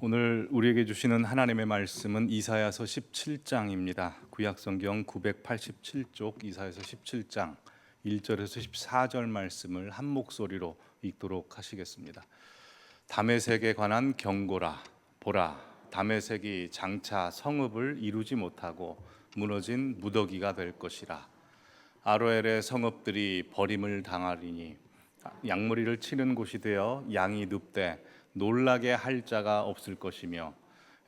오늘 우리에게 주시는 하나님의 말씀은 이사야서 17장입니다. 구약성경 987쪽 이사야서 17장 1절에서 14절 말씀을 한 목소리로 읽도록 하시겠습니다. 다메섹에 관한 경고라. 보라, 다메섹이 장차 성읍을 이루지 못하고 무너진 무더기가 될 것이라. 아로엘의 성읍들이 버림을 당하리니 양무리를 치는 곳이 되어 양이 눕되 놀라게 할 자가 없을 것이며,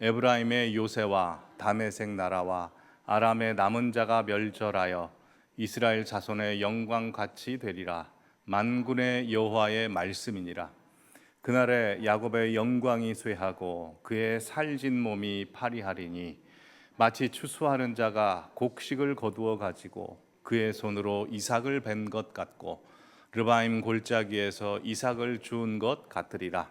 에브라임의 요새와 다메섹 나라와 아람의 남은 자가 멸절하여 이스라엘 자손의 영광 같이 되리라. 만군의 여호와의 말씀이니라. 그날에 야곱의 영광이 쇠하고 그의 살진 몸이 파리하리니, 마치 추수하는 자가 곡식을 거두어 가지고 그의 손으로 이삭을 벤 것 같고 르바임 골짜기에서 이삭을 주운 것 같으리라.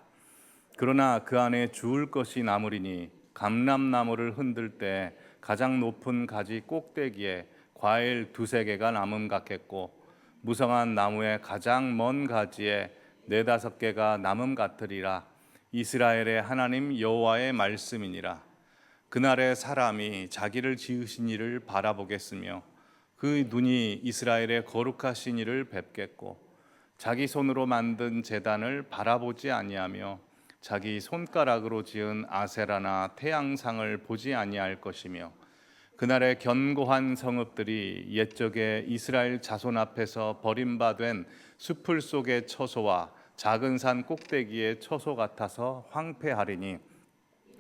그러나 그 안에 주울 것이 남으리니, 감람나무를 흔들 때 가장 높은 가지 꼭대기에 과일 두세 개가 남음 같겠고, 무성한 나무의 가장 먼 가지에 네다섯 개가 남음 같으리라. 이스라엘의 하나님 여호와의 말씀이니라. 그날에 사람이 자기를 지으신 이를 바라보겠으며 그 눈이 이스라엘의 거룩하신 이를 뵙겠고, 자기 손으로 만든 제단을 바라보지 아니하며 자기 손가락으로 지은 아세라나 태양상을 보지 아니할 것이며, 그날에 견고한 성읍들이 옛적에 이스라엘 자손 앞에서 버림받은 수풀 속의 처소와 작은 산 꼭대기의 처소 같아서 황폐하리니,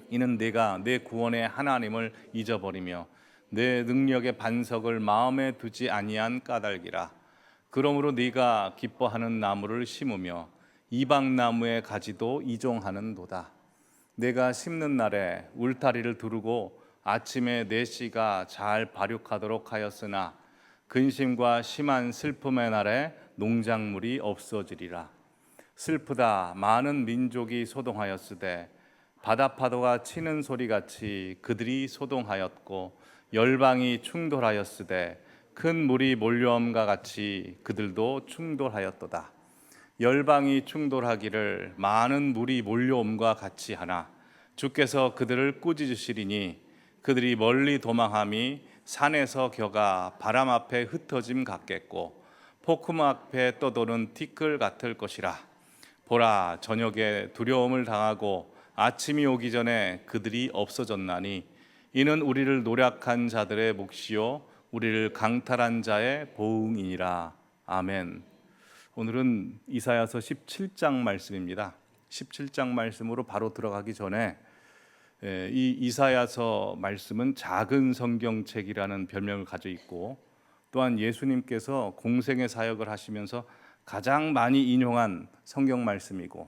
이는 네가 내 구원의 하나님을 잊어버리며 내 능력의 반석을 마음에 두지 아니한 까닭이라. 그러므로 네가 기뻐하는 나무를 심으며 이방 나무의 가지도 이종하는도다. 내가 심는 날에 울타리를 두르고 아침에 내 씨가 잘 발육하도록 하였으나, 근심과 심한 슬픔의 날에 농작물이 없어지리라. 슬프다, 많은 민족이 소동하였으되 바다 파도가 치는 소리같이 그들이 소동하였고, 열방이 충돌하였으되 큰 물이 몰려옴과 같이 그들도 충돌하였도다. 열방이 충돌하기를 많은 물이 몰려옴과 같이 하나, 주께서 그들을 꾸짖으시리니 그들이 멀리 도망함이 산에서 겨가 바람 앞에 흩어짐 같겠고, 폭풍 앞에 떠도는 티끌 같을 것이라. 보라, 저녁에 두려움을 당하고 아침이 오기 전에 그들이 없어졌나니, 이는 우리를 노략한 자들의 몫이요 우리를 강탈한 자의 보응이니라. 아멘. 오늘은 이사야서 17장 말씀입니다. 17장 말씀으로 바로 들어가기 전에 이 이사야서 말씀은 작은 성경책이라는 별명을 가지고 있고, 또한 예수님께서 공생의 사역을 하시면서 가장 많이 인용한 성경 말씀이고,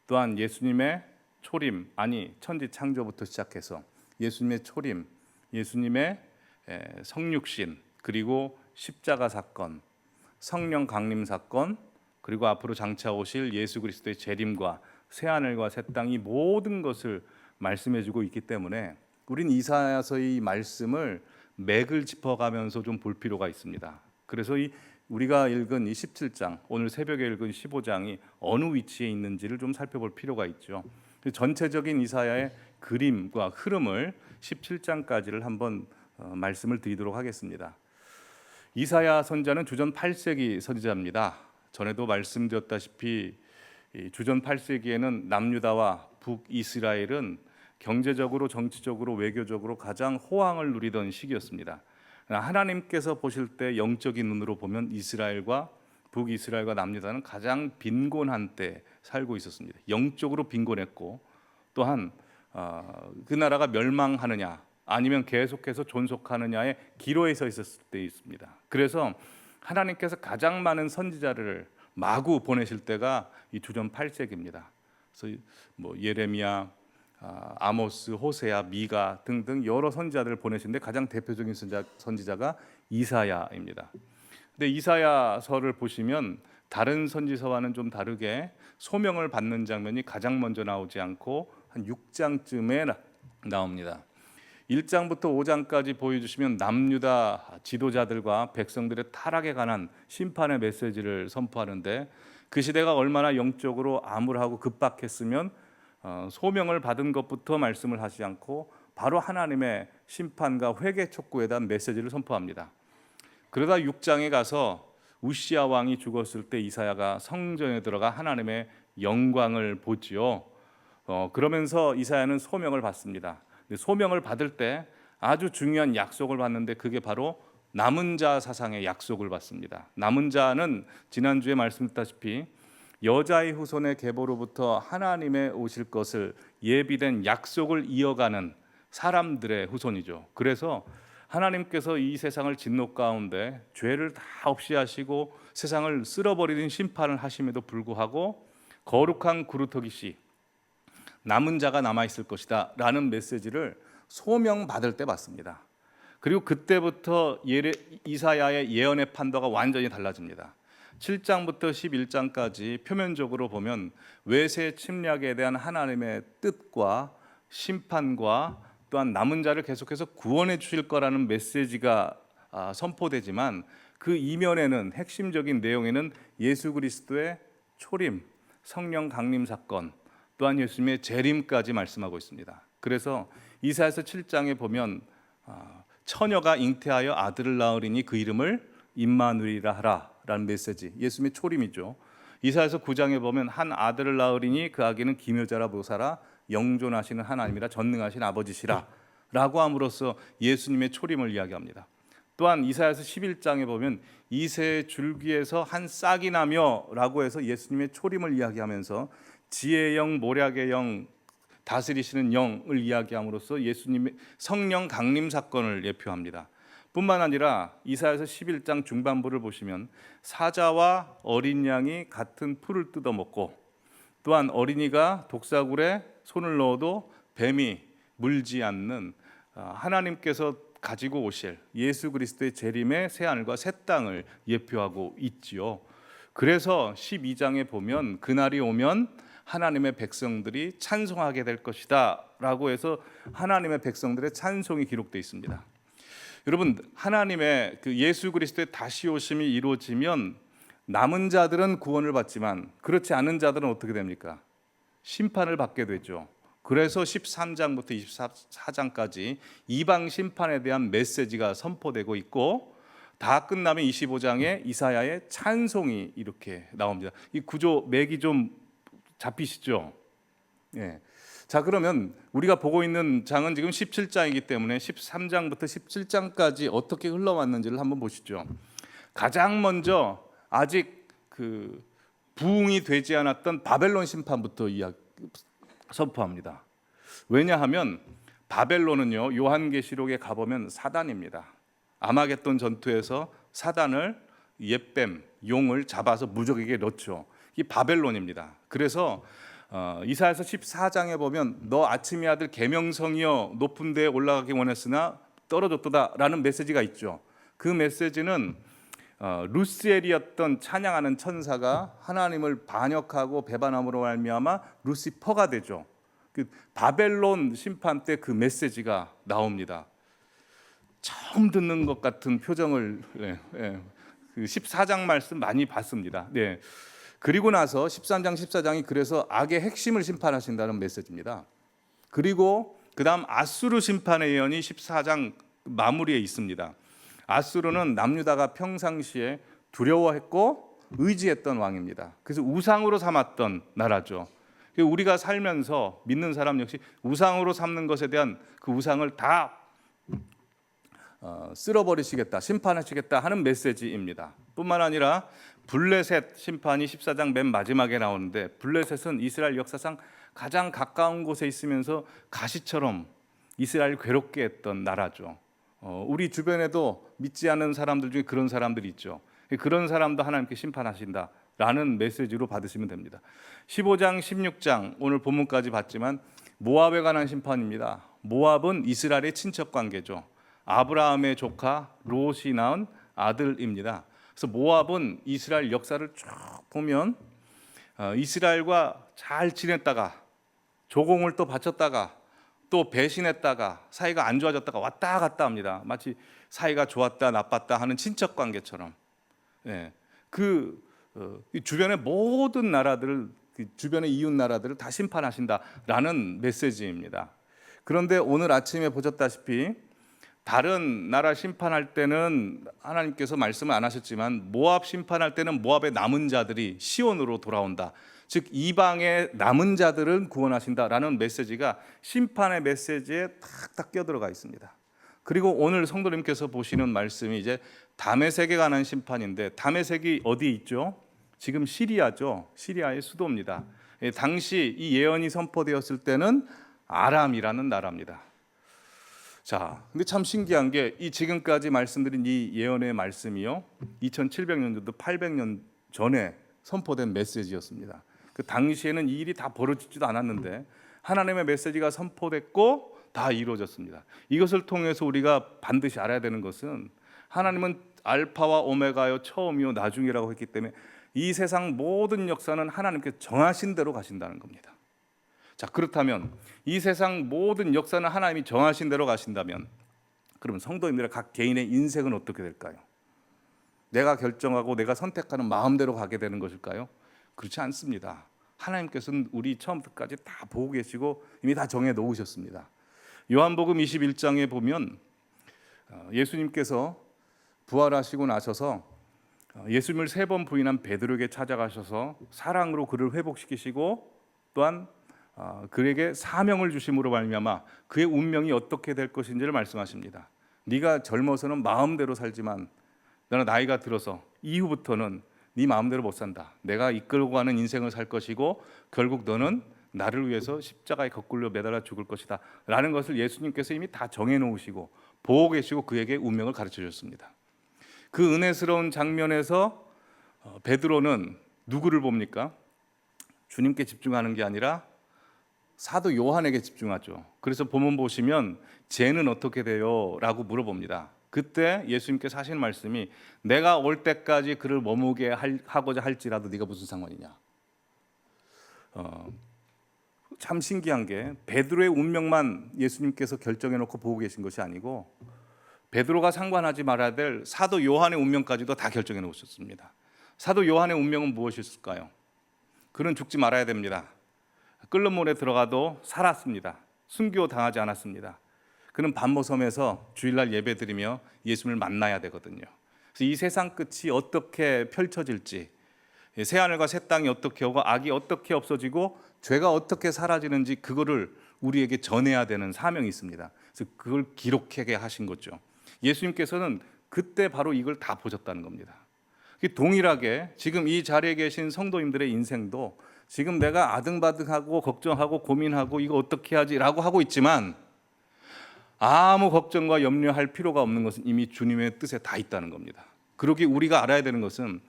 또한 예수님의 초림, 아니 천지 창조부터 시작해서 예수님의 초림, 예수님의 성육신, 그리고 십자가 사건, 성령 강림 사건, 그리고 앞으로 장차 오실 예수 그리스도의 재림과 새하늘과 새 땅, 이 모든 것을 말씀해주고 있기 때문에 우린 이사야서의 말씀을 맥을 짚어가면서 좀 볼 필요가 있습니다. 그래서 우리가 읽은 이 17장, 오늘 새벽에 읽은 15장이 어느 위치에 있는지를 좀 살펴볼 필요가 있죠. 전체적인 이사야의 그림과 흐름을 17장까지를 한번 말씀을 드리도록 하겠습니다. 이사야 선지자는 주전 8세기 선지자입니다. 전에도 말씀드렸다시피 주전 8세기에는 남유다와 북이스라엘은 경제적으로, 정치적으로, 외교적으로 가장 호황을 누리던 시기였습니다. 하나님께서 보실 때 영적인 눈으로 보면 이스라엘과 북이스라엘과 남유다는 가장 빈곤한 때 살고 있었습니다. 영적으로 빈곤했고, 또한 그 나라가 멸망하느냐 아니면 계속해서 존속하느냐의 기로에 서 있었을 때 있습니다. 그래서 하나님께서 가장 많은 선지자를 마구 보내실 때가 이 주전 8세기입니다. 그래서 예레미야, 아모스, 호세아, 미가 등등 여러 선지자들을 보내시는데 가장 대표적인 선지자가 이사야입니다. 근데 이사야서를 보시면 다른 선지서와는 좀 다르게 소명을 받는 장면이 가장 먼저 나오지 않고 한 6장쯤에 나옵니다. 1장부터 5장까지 보여주시면 남유다 지도자들과 백성들의 타락에 관한 심판의 메시지를 선포하는데, 그 시대가 얼마나 영적으로 암울하고 급박했으면 소명을 받은 것부터 말씀을 하지 않고 바로 하나님의 심판과 회개 촉구에 대한 메시지를 선포합니다. 그러다 6장에 가서 우시야 왕이 죽었을 때 이사야가 성전에 들어가 하나님의 영광을 보지요. 그러면서 이사야는 소명을 받습니다. 소명을 받을 때 아주 중요한 약속을 받는데 그게 바로 남은 자 사상의 약속을 받습니다. 남은 자는 지난주에 말씀드렸다시피 여자의 후손의 계보로부터 하나님의 오실 것을 예비된 약속을 이어가는 사람들의 후손이죠. 그래서 하나님께서 이 세상을 진노 가운데 죄를 다 없이 하시고 세상을 쓸어버리는 심판을 하심에도 불구하고 거룩한 구루터기씨 남은 자가 남아있을 것이다 라는 메시지를 소명받을 때 받습니다. 그리고 그때부터 이사야의 예언의 판도가 완전히 달라집니다. 7장부터 11장까지 표면적으로 보면 외세 침략에 대한 하나님의 뜻과 심판과 또한 남은 자를 계속해서 구원해 주실 거라는 메시지가 선포되지만 그 이면에는 핵심적인 내용에는 예수 그리스도의 초림, 성령 강림 사건, 또한 예수님의 재림까지 말씀하고 있습니다. 그래서 이사야서 7장에 보면 처녀가 잉태하여 아들을 낳으리니 그 이름을 임마누엘이라 하라 라는 메시지, 예수님의 초림이죠. 이사야서 9장에 보면 한 아들을 낳으리니 그 아기는 기묘자라 보사라 영존하시는 하나님이라 전능하신 아버지시라 라고 함으로써 예수님의 초림을 이야기합니다. 또한 이사야서 11장에 보면 이새의 줄기에서 한 싹이 나며 라고 해서 예수님의 초림을 이야기하면서 지혜의 영, 모략의 영, 다스리시는 영을 이야기함으로써 예수님의 성령 강림 사건을 예표합니다. 뿐만 아니라 이사야서 11장 중반부를 보시면 사자와 어린 양이 같은 풀을 뜯어먹고 또한 어린이가 독사굴에 손을 넣어도 뱀이 물지 않는 하나님께서 가지고 오실 예수 그리스도의 재림의 새 하늘과 새 땅을 예표하고 있지요. 그래서 12장에 보면 그날이 오면 하나님의 백성들이 찬송하게 될 것이다 라고 해서 하나님의 백성들의 찬송이 기록되어 있습니다. 여러분, 하나님의 그 예수 그리스도의 다시 오심이 이루어지면 남은 자들은 구원을 받지만 그렇지 않은 자들은 어떻게 됩니까? 심판을 받게 되죠. 그래서 13장부터 24장까지 이방 심판에 대한 메시지가 선포되고 있고 다 끝나면 25장에 이사야의 찬송이 이렇게 나옵니다. 이 구조 맥이 좀 잡히시죠? 예. 자, 그러면 우리가 보고 있는 장은 지금 17장이기 때문에 13장부터 17장까지 어떻게 흘러왔는지를 한번 보시죠. 가장 먼저 아직 그 부흥이 되지 않았던 바벨론 심판부터 선포합니다. 왜냐하면 바벨론은요, 요한계시록에 가보면 사단입니다. 아마겟돈 전투에서 사단을 옛뱀, 용을 잡아서 무적에게 넣죠. 이 바벨론입니다. 그래서 이사야서 14장에 보면 너 아침의 아들 계명성이여 높은 데에 올라가기 원했으나 떨어졌도다라는 메시지가 있죠. 그 메시지는 루시엘이었던 찬양하는 천사가 하나님을 반역하고 배반함으로 말미암아 루시퍼가 되죠. 그 바벨론 심판 때 그 메시지가 나옵니다. 처음 듣는 것 같은 표정을 그 14장 말씀 많이 봤습니다. 네. 그리고 나서 13장 14장이 그래서 악의 핵심을 심판하신다는 메시지입니다. 그리고 그 다음 아수르 심판의 예언이 14장 마무리에 있습니다. 아수르는 남유다가 평상시에 두려워했고 의지했던 왕입니다. 그래서 우상으로 삼았던 나라죠. 우리가 살면서 믿는 사람 역시 우상으로 삼는 것에 대한 그 우상을 다 쓸어버리시겠다, 심판하시겠다 하는 메시지입니다. 뿐만 아니라 블레셋 심판이 14장 맨 마지막에 나오는데 블레셋은 이스라엘 역사상 가장 가까운 곳에 있으면서 가시처럼 이스라엘을 괴롭게 했던 나라죠. 우리 주변에도 믿지 않는 사람들 중에 그런 사람들이 있죠. 그런 사람도 하나님께 심판하신다라는 메시지로 받으시면 됩니다. 15장 16장 오늘 본문까지 봤지만 모압에 관한 심판입니다. 모압은 이스라엘의 친척 관계죠. 아브라함의 조카 롯이 낳은 아들입니다. 그래서 모압은 이스라엘 역사를 쭉 보면 이스라엘과 잘 지냈다가 조공을 또 바쳤다가 또 배신했다가 사이가 안 좋아졌다가 왔다 갔다 합니다. 마치 사이가 좋았다 나빴다 하는 친척 관계처럼. 그 주변의 모든 나라들을 그 주변의 이웃 나라들을 다 심판하신다라는 메시지입니다. 그런데 오늘 아침에 보셨다시피 다른 나라 심판할 때는 하나님께서 말씀을 안 하셨지만 모압 심판할 때는 모압의 남은 자들이 시온으로 돌아온다. 즉 이방의 남은 자들은 구원하신다라는 메시지가 심판의 메시지에 탁탁 껴들어가 있습니다. 그리고 오늘 성도님께서 보시는 말씀이 이제 다메섹에 관한 심판인데, 다메섹이 어디 있죠? 지금 시리아죠. 시리아의 수도입니다. 당시 이 예언이 선포되었을 때는 아람이라는 나라입니다. 자, 근데 참 신기한 게 이 지금까지 말씀드린 이 예언의 말씀이요, 2700년 정도 800년 전에 선포된 메시지였습니다. 그 당시에는 이 일이 다 벌어지지도 않았는데 하나님의 메시지가 선포됐고 다 이루어졌습니다. 이것을 통해서 우리가 반드시 알아야 되는 것은 하나님은 알파와 오메가요, 처음이요 나중이라고 했기 때문에 이 세상 모든 역사는 하나님께서 정하신 대로 가신다는 겁니다. 자, 그렇다면 이 세상 모든 역사는 하나님이 정하신 대로 가신다면 그러면 성도님들의 각 개인의 인생은 어떻게 될까요? 내가 결정하고 내가 선택하는 마음대로 가게 되는 것일까요? 그렇지 않습니다. 하나님께서는 우리 처음부터까지 다 보고 계시고 이미 다 정해 놓으셨습니다. 요한복음 21장에 보면 예수님께서 부활하시고 나셔서 예수님을 3번 부인한 베드로에게 찾아가셔서 사랑으로 그를 회복시키시고 또한 그에게 사명을 주심으로 말미암아 그의 운명이 어떻게 될 것인지를 말씀하십니다. 네가 젊어서는 마음대로 살지만 너는 나이가 들어서 이후부터는 네 마음대로 못 산다. 내가 이끌고 가는 인생을 살 것이고 결국 너는 나를 위해서 십자가에 거꾸로 매달아 죽을 것이다 라는 것을 예수님께서 이미 다 정해놓으시고 보고 계시고 그에게 운명을 가르쳐 주셨습니다. 그 은혜스러운 장면에서 베드로는 누구를 봅니까? 주님께 집중하는 게 아니라 사도 요한에게 집중하죠. 그래서 본문 보시면 쟤는 어떻게 돼요? 라고 물어봅니다. 그때 예수님께서 하신 말씀이 내가 올 때까지 그를 머무게 하고자 할지라도 네가 무슨 상관이냐. 참 신기한 게 베드로의 운명만 예수님께서 결정해 놓고 보고 계신 것이 아니고 베드로가 상관하지 말아야 될 사도 요한의 운명까지도 다 결정해 놓으셨습니다. 사도 요한의 운명은 무엇일까요? 그는 죽지 말아야 됩니다. 끓는 물에 들어가도 살았습니다. 순교 당하지 않았습니다. 그는 반모섬에서 주일날 예배드리며 예수님을 만나야 되거든요. 그래서 이 세상 끝이 어떻게 펼쳐질지, 새하늘과 새 땅이 어떻게 오고 악이 어떻게 없어지고 죄가 어떻게 사라지는지 그거를 우리에게 전해야 되는 사명이 있습니다. 그래서 그걸 기록하게 하신 거죠. 예수님께서는 그때 바로 이걸 다 보셨다는 겁니다. 동일하게 지금 이 자리에 계신 성도님들의 인생도 지금 내가 아등바등하고 걱정하고 고민하고 이거 어떻게 하지라고 하고 있지만 아무 걱정과 염려할 필요가 없는 것은 이미 주님의 뜻에 다 있다는 겁니다. 그러기 우리가 알아야 되는 것은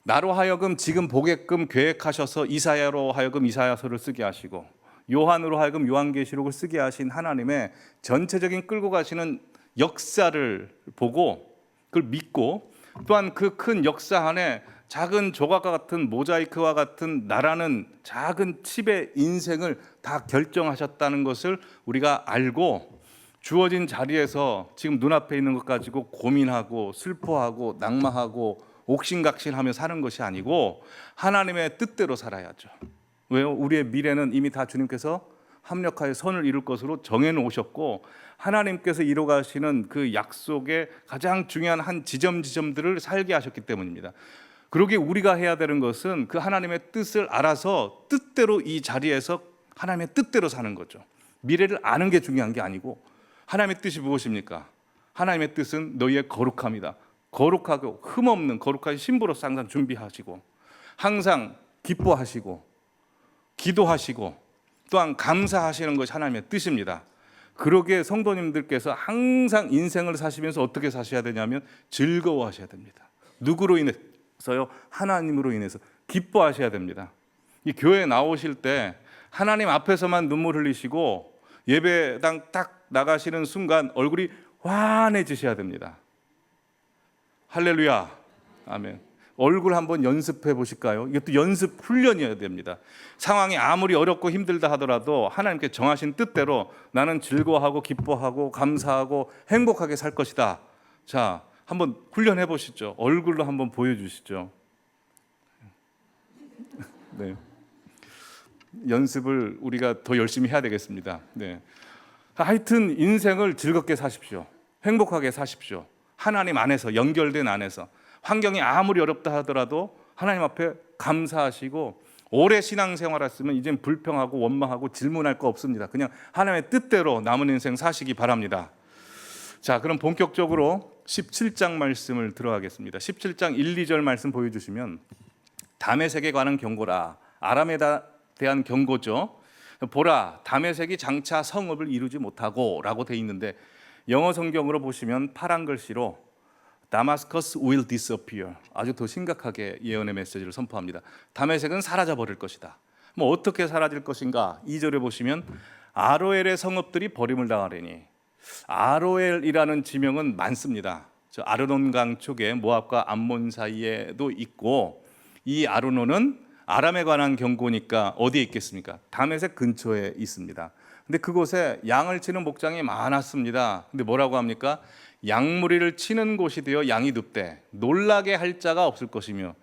나로 하여금 지금 보게끔 계획하셔서 이사야로 하여금 이사야서를 쓰게 하시고 요한으로 하여금 요한계시록을 쓰게 하신 하나님의 전체적인 끌고 가시는 역사를 보고 그걸 믿고 또한 그 큰 역사 안에 작은 조각과 같은 모자이크와 같은 나라는 작은 칩의 인생을 다 결정하셨다는 것을 우리가 알고 주어진 자리에서 지금 눈앞에 있는 것 가지고 고민하고 슬퍼하고 낙마하고 옥신각신하며 사는 것이 아니고 하나님의 뜻대로 살아야죠. 왜요? 우리의 미래는 이미 다 주님께서 합력하여 선을 이룰 것으로 정해놓으셨고 하나님께서 이루어가시는 그 약속의 가장 중요한 한 지점들을 살게 하셨기 때문입니다. 그러기에 우리가 해야 되는 것은 그 하나님의 뜻을 알아서 뜻대로 이 자리에서 하나님의 뜻대로 사는 거죠. 미래를 아는 게 중요한 게 아니고 하나님의 뜻이 무엇입니까? 하나님의 뜻은 너희의 거룩함이다. 거룩하고 흠없는 거룩한 신부로서 항상 준비하시고 항상 기뻐하시고 기도하시고 또한 감사하시는 것이 하나님의 뜻입니다. 그러기에 성도님들께서 항상 인생을 사시면서 어떻게 사셔야 되냐면 즐거워하셔야 됩니다. 누구로 인해서요? 하나님으로 인해서 기뻐하셔야 됩니다. 이 교회에 나오실 때 하나님 앞에서만 눈물 흘리시고 예배당 딱 나가시는 순간 얼굴이 환해지셔야 됩니다. 할렐루야, 아멘. 얼굴 한번 연습해 보실까요? 이것도 연습 훈련이어야 됩니다. 상황이 아무리 어렵고 힘들다 하더라도 하나님께 정하신 뜻대로 나는 즐거워하고 기뻐하고 감사하고 행복하게 살 것이다. 자, 한번 훈련해 보시죠. 얼굴로 한번 보여주시죠. 네. 연습을 우리가 더 열심히 해야 되겠습니다. 네. 하여튼 인생을 즐겁게 사십시오. 행복하게 사십시오. 하나님 안에서, 연결된 안에서. 환경이 아무리 어렵다 하더라도 하나님 앞에 감사하시고, 오래 신앙생활 했으면 이젠 불평하고 원망하고 질문할 거 없습니다. 그냥 하나님의 뜻대로 남은 인생 사시기 바랍니다. 자, 그럼 본격적으로 17장 말씀을 들어가겠습니다. 17장 1, 2절 말씀 보여주시면, 다메섹에 관한 경고라. 아람에 대한 경고죠. 보라, 다메섹이 장차 성읍을 이루지 못하고 라고 돼 있는데, 영어 성경으로 보시면 파란 글씨로 Damascus will disappear. 아주 더 심각하게 예언의 메시지를 선포합니다. 다메섹은 사라져 버릴 것이다. 뭐 어떻게 사라질 것인가? 2절에 보시면 아로엘의 성읍들이 버림을 당하리니. 아로엘이라는 지명은 많습니다. 저 아르논강 쪽에 모압과 암몬 사이에도 있고, 이 아르논은 아람에 관한 경고니까 어디에 있겠습니까? 다메섹 근처에 있습니다. 근데 그곳에 양을 치는 목장이 많았습니다. 근데 뭐라고 합니까? 양무리를 치는 곳이 되어 양이 눕되 놀라게 할 자가 없을 것이며.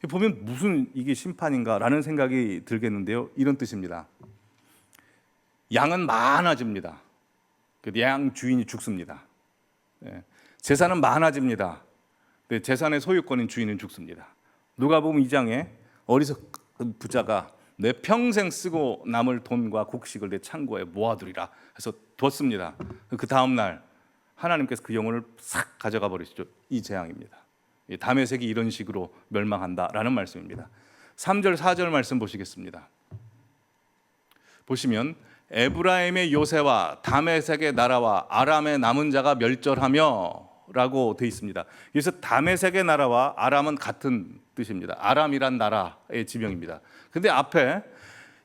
보면 무슨 이게 심판인가라는 생각이 들겠는데요. 이런 뜻입니다. 양은 많아집니다. 양 주인이 죽습니다. 재산은 많아집니다. 재산의 소유권인 주인은 죽습니다. 누가복음 2장에 어리석은 부자가 내 평생 쓰고 남을 돈과 곡식을 내 창고에 모아두리라 해서 뒀습니다. 그 다음 날 하나님께서 그 영혼을 싹 가져가 버리시죠. 이 재앙입니다. 다메섹이 이런 식으로 멸망한다라는 말씀입니다. 3절 4절 말씀 보시겠습니다. 보시면 에브라임의 요새와 다메섹의 나라와 아람의 남은 자가 멸절하며 라고 되어 있습니다. 그래서 다메섹의 나라와 아람은 같은 뜻입니다. 아람이란 나라의 지명입니다. 근데 앞에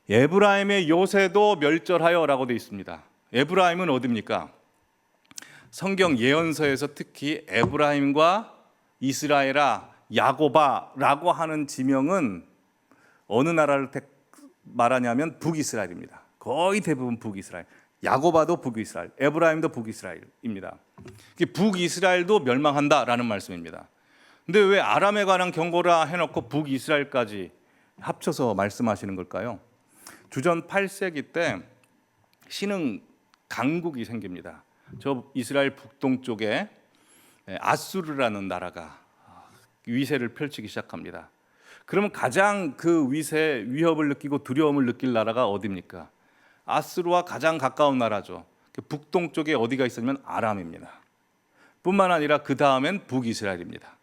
에브라임의 요새도 멸절하여 라고 되어 있습니다. 에브라임은 어디입니까? 성경 예언서에서 특히 에브라임과 이스라엘아, 야고바라고 하는 지명은 어느 나라를 말하냐면 북이스라엘입니다. 거의 대부분 북이스라엘. 야고바도 북이스라엘, 에브라임도 북이스라엘입니다. 북이스라엘도 멸망한다라는 말씀입니다. 근데 왜 아람에 관한 경고라 해놓고 북이스라엘까지 합쳐서 말씀하시는 걸까요? 주전 8세기 때 신흥 강국이 생깁니다. 저 이스라엘 북동쪽에 아수르라는 나라가 위세를 펼치기 시작합니다. 그러면 가장 그 위세 위협을 느끼고 두려움을 느낄 나라가 어디입니까? 아수르와 가장 가까운 나라죠. 북동쪽에 어디가 있으면 아람입니다. 뿐만 아니라 그 다음엔 북이스라엘입니다.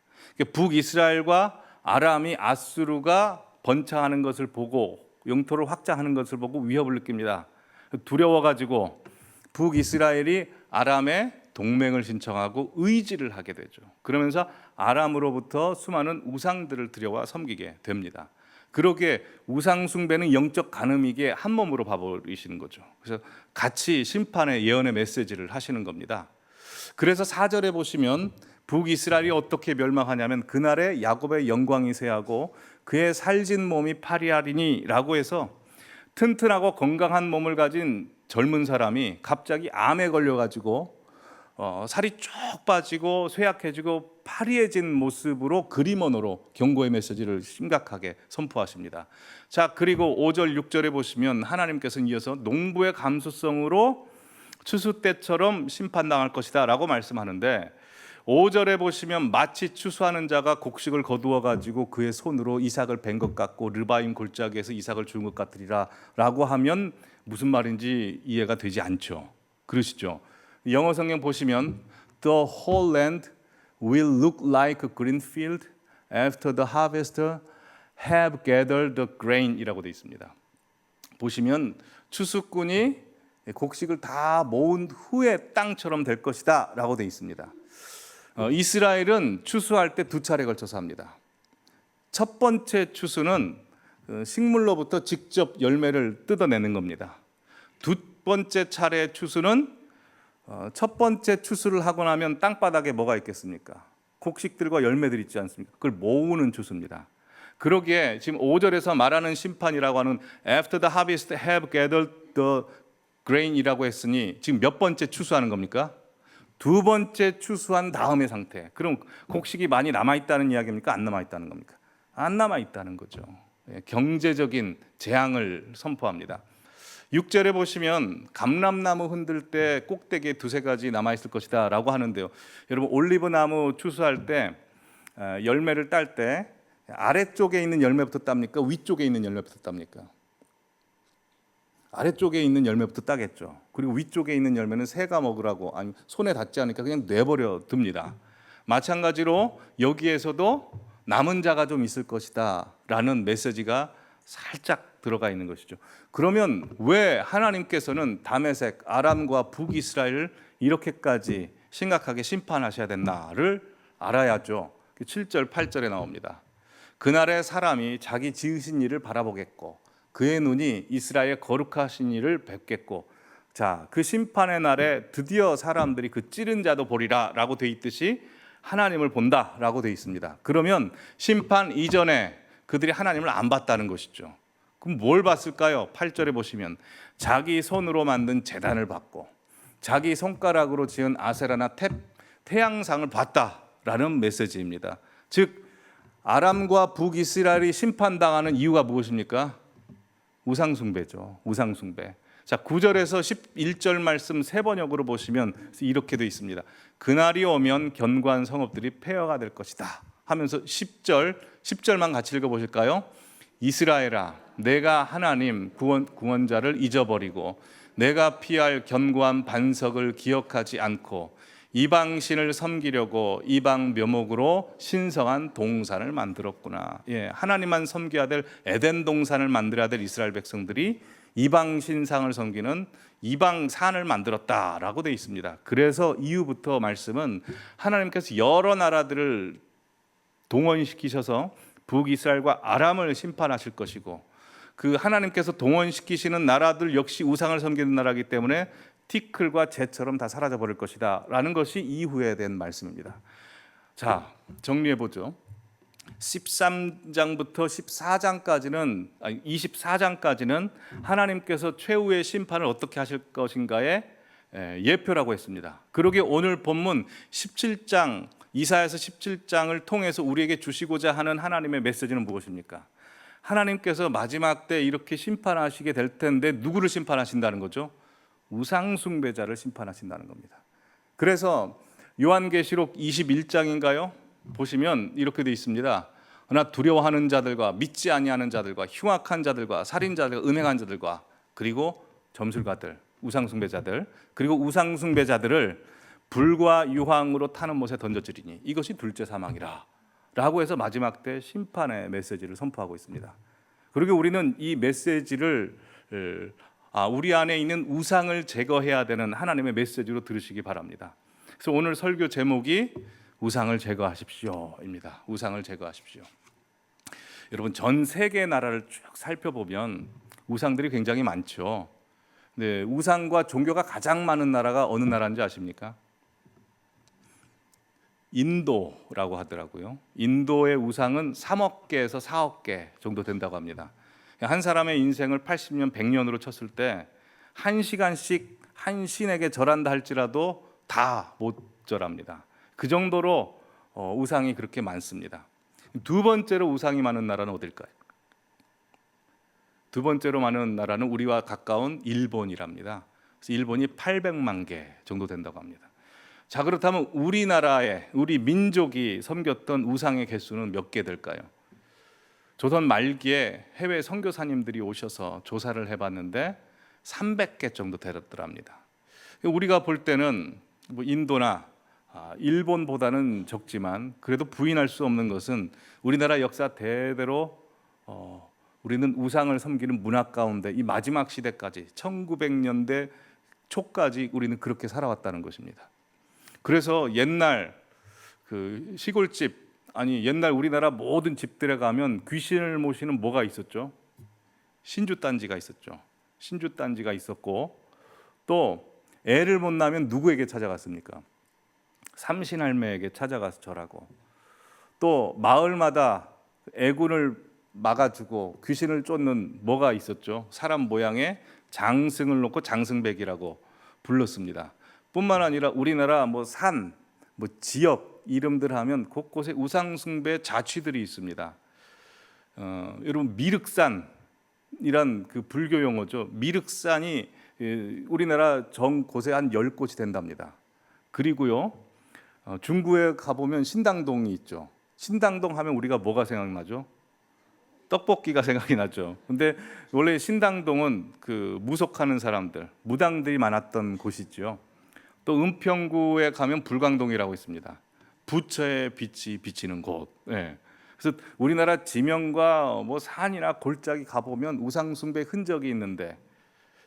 북이스라엘과 아람이 아수르가 번창하는 것을 보고, 영토를 확장하는 것을 보고 위협을 느낍니다. 두려워가지고 북이스라엘이 아람에 동맹을 신청하고 의지를 하게 되죠. 그러면서 아람으로부터 수많은 우상들을 들여와 섬기게 됩니다. 그러기에 우상 숭배는 영적 간음이기에 한 몸으로 봐버리시는 거죠. 그래서 같이 심판의 예언의 메시지를 하시는 겁니다. 그래서 4절에 보시면 북이스라엘이 어떻게 멸망하냐면 그날에 야곱의 영광이 쇠하고 그의 살진 몸이 파리하리니 라고 해서 튼튼하고 건강한 몸을 가진 젊은 사람이 갑자기 암에 걸려가지고 살이 쭉 빠지고 쇠약해지고 파리해진 모습으로 그림 언어로 경고의 메시지를 심각하게 선포하십니다. 자, 그리고 5절 6절에 보시면 하나님께서는 이어서 농부의 감수성으로 추수 때처럼 심판당할 것이다 라고 말씀하는데, 5절에 보시면 마치 추수하는 자가 곡식을 거두어 가지고 그의 손으로 이삭을 벤 것 같고 르바임 골짜기에서 이삭을 주운 것 같으리라 라고 하면 무슨 말인지 이해가 되지 않죠. 그러시죠? 영어 성경 보시면 The whole land will look like a green field after the harvester have gathered the grain 이라고 되어 있습니다. 보시면 추수꾼이 곡식을 다 모은 후에 땅처럼 될 것이다 라고 되어 있습니다. 이스라엘은 추수할 때 2차례 걸쳐서 합니다. 첫 번째 추수는 식물로부터 직접 열매를 뜯어내는 겁니다. 두 번째 차례 추수는 첫 번째 추수를 하고 나면 땅바닥에 뭐가 있겠습니까? 곡식들과 열매들이 있지 않습니까? 그걸 모으는 추수입니다. 그러기에 지금 5절에서 말하는 심판이라고 하는 After the harvest have gathered the grain이라고 했으니 지금 몇 번째 추수하는 겁니까? 두 번째 추수한 다음의 상태. 그럼 곡식이 많이 남아있다는 이야기입니까? 안 남아있다는 겁니까? 안 남아있다는 거죠. 경제적인 재앙을 선포합니다. 6절에 보시면 감람나무 흔들 때 꼭대기에 두세 가지 남아있을 것이다 라고 하는데요. 여러분 올리브나무 추수할 때 열매를 딸 때 아래쪽에 있는 열매부터 땁니까? 위쪽에 있는 열매부터 땁니까? 아래쪽에 있는 열매부터 따겠죠. 그리고 위쪽에 있는 열매는 새가 먹으라고, 아니 손에 닿지 않으니까 그냥 내버려 둡니다. 마찬가지로 여기에서도 남은 자가 좀 있을 것이다 라는 메시지가 살짝 들어가 있는 것이죠. 그러면 왜 하나님께서는 다메섹, 아람과 북이스라엘을 이렇게까지 심각하게 심판하셔야 됐나를 알아야죠. 7절, 8절에 나옵니다. 그날에 사람이 자기 지으신 일을 바라보겠고 그의 눈이 이스라엘의 거룩하신 일을 뵙겠고, 자, 그 심판의 날에 드디어 사람들이 그 찌른 자도 보리라 라고 돼 있듯이 하나님을 본다 라고 돼 있습니다. 그러면 심판 이전에 그들이 하나님을 안 봤다는 것이죠. 그럼 뭘 봤을까요? 8절에 보시면 자기 손으로 만든 제단을 봤고 자기 손가락으로 지은 아세라나 태양상을 봤다라는 메시지입니다. 즉 아람과 북이스라엘이 심판당하는 이유가 무엇입니까? 우상숭배죠. 우상숭배. 자, 9절에서 11절 말씀 세 번역으로 보시면 이렇게 되어 있습니다. 그날이 오면 견고한 성읍들이 폐허가 될 것이다 하면서 10절만 같이 읽어보실까요? 이스라엘아, 내가 하나님 구원자를 잊어버리고 내가 피할 견고한 반석을 기억하지 않고 이방신을 섬기려고 이방 묘목으로 신성한 동산을 만들었구나. 예, 하나님만 섬겨야 될 에덴 동산을 만들어야 될 이스라엘 백성들이 이방 신상을 섬기는 이방 산을 만들었다라고 되어 있습니다. 그래서 이후부터 말씀은 하나님께서 여러 나라들을 동원시키셔서 북이스라엘과 아람을 심판하실 것이고, 그 하나님께서 동원시키시는 나라들 역시 우상을 섬기는 나라이기 때문에 티클과 재처럼 다 사라져 버릴 것이다 라는 것이 이후에 된 말씀입니다. 자, 정리해 보죠. 13장부터 14장까지는 24장까지는 하나님께서 최후의 심판을 어떻게 하실 것인가의 예표라고 했습니다. 그러기에 오늘 본문 17장, 이사야서 17장을 통해서 우리에게 주시고자 하는 하나님의 메시지는 무엇입니까? 하나님께서 마지막 때 이렇게 심판하시게 될 텐데 누구를 심판하신다는 거죠? 우상 숭배자를 심판하신다는 겁니다. 그래서 요한계시록 21장인가요? 보시면 이렇게 되어 있습니다. 그러나 두려워하는 자들과 믿지 아니하는 자들과 흉악한 자들과 살인자들과 음행한 자들과 그리고 점술가들, 우상 숭배자들, 그리고 우상 숭배자들을 불과 유황으로 타는 못에 던져주리니 이것이 둘째 사망이라 라고 해서 마지막 때 심판의 메시지를 선포하고 있습니다. 그리고 우리는 이 메시지를 우리 안에 있는 우상을 제거해야 되는 하나님의 메시지로 들으시기 바랍니다. 그래서 오늘 설교 제목이 우상을 제거하십시오입니다. 우상을 제거하십시오. 여러분 전 세계 나라를 쭉 살펴보면 우상들이 굉장히 많죠. 네, 우상과 종교가 가장 많은 나라가 어느 나라인지 아십니까? 인도라고 하더라고요. 인도의 우상은 3억 개에서 4억 개 정도 된다고 합니다. 한 사람의 인생을 80년, 100년으로 쳤을 때 1시간씩 한 신에게 절한다 할지라도 다 못 절합니다. 그 정도로 우상이 그렇게 많습니다. 두 번째로 우상이 많은 나라는 어딜까요? 두 번째로 많은 나라는 우리와 가까운 일본이랍니다. 그래서 일본이 800만 개 정도 된다고 합니다. 자, 그렇다면 우리나라에 우리 민족이 섬겼던 우상의 개수는 몇 개 될까요? 조선 말기에 해외 선교사님들이 오셔서 조사를 해봤는데 300개 정도 되더랍니다. 우리가 볼 때는 뭐 인도나 일본보다는 적지만 그래도 부인할 수 없는 것은 우리나라 역사 대대로 우리는 우상을 섬기는 문화 가운데 이 마지막 시대까지 1900년대 초까지 우리는 그렇게 살아왔다는 것입니다. 그래서 옛날 그 시골집, 아니 옛날 우리나라 모든 집들에 가면 귀신을 모시는 뭐가 있었죠? 신주단지가 있었죠. 신주단지가 있었고, 또 애를 못 낳으면 누구에게 찾아갔습니까? 삼신할매에게 찾아가서 절하고, 또 마을마다 애군을 막아주고 귀신을 쫓는 뭐가 있었죠? 사람 모양의 장승을 놓고 장승백이라고 불렀습니다. 뿐만 아니라 우리나라 뭐 산, 뭐 지역 이름들 하면 곳곳에 우상숭배 자취들이 있습니다. 여러분 미륵산이란 그 불교 용어죠. 미륵산이 우리나라 전 곳에 한 10곳이 된답니다. 그리고요 중구에 가보면 신당동이 있죠. 신당동 하면 우리가 뭐가 생각나죠? 떡볶이가 생각이 나죠. 근데 원래 신당동은 그 무속하는 사람들, 무당들이 많았던 곳이죠. 또 은평구에 가면 불광동이라고 있습니다. 부처의 빛이 비치는 곳. 예. 그래서 우리나라 지명과 뭐 산이나 골짜기 가보면 우상 숭배 흔적이 있는데